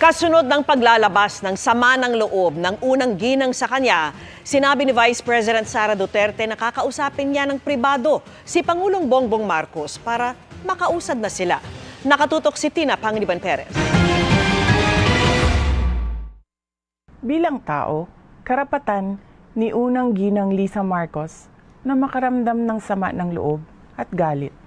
Kasunod ng paglalabas ng sama ng loob ng unang ginang sa kanya, sinabi ni Vice President Sara Duterte na kakausapin niya ng pribado si Pangulong Bongbong Marcos para makausad na sila. Nakatutok si Tina Panganiban Perez. Bilang tao, karapatan ni unang ginang Lisa Marcos na makaramdam ng sama ng loob at galit.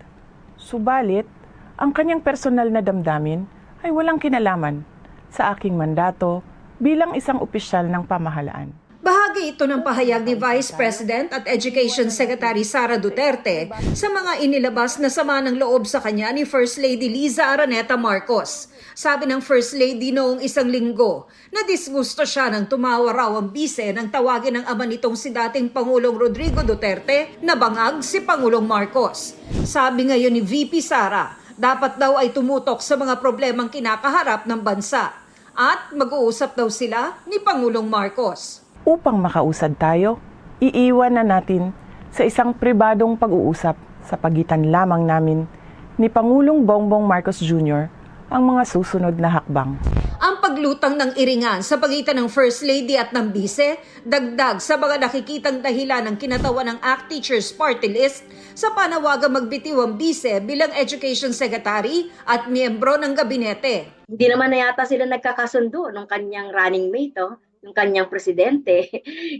Subalit, ang kanyang personal na damdamin ay walang kinalaman sa aking mandato bilang isang opisyal ng pamahalaan. Bahagi ito ng pahayag ni Vice President at Education Secretary Sara Duterte sa mga inilabas na sama ng loob sa kanya ni First Lady Liza Araneta Marcos. Sabi ng First Lady noong isang linggo na disgusto siya nang tumawa raw ang bise nang tawagin ng ama nitong si dating Pangulong Rodrigo Duterte na bangag si Pangulong Marcos. Sabi ngayon ni VP Sara, dapat daw ay tumutok sa mga problemang kinakaharap ng bansa at mag-uusap daw sila ni Pangulong Marcos. Upang makausad tayo, iiwan na natin sa isang pribadong pag-uusap sa pagitan lamang namin ni Pangulong Bongbong Marcos Jr. ang mga susunod na hakbang. Ang paglutang ng iringan sa pagitan ng First Lady at ng Bise, dagdag sa mga nakikitang dahilan ng kinatawan ng ACT Teachers Party List sa panawagang magbitiw ang Bise bilang Education Secretary at miyembro ng gabinete. Hindi naman na yata sila nagkakasundo ng kanyang running mate, yung kanyang presidente,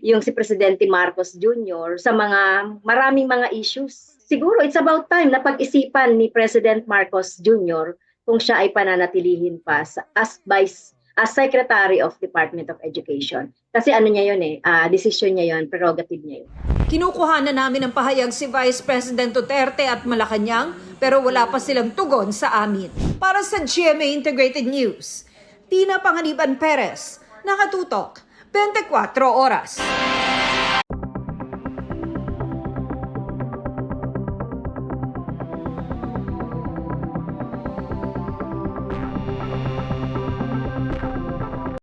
yung si Presidente Marcos Jr. sa maraming mga issues. Siguro it's about time na pag-isipan ni President Marcos Jr. kung siya ay pananatilihin pa as Secretary of Department of Education. Kasi ano niya yun decision niya yun, prerogative niya yun. Kinukuha na namin ang pahayag si Vice President Duterte at Malacanang pero wala pa silang tugon sa amin. Para sa GMA Integrated News, Tina Panganiban Perez, nakatutok, 24 oras.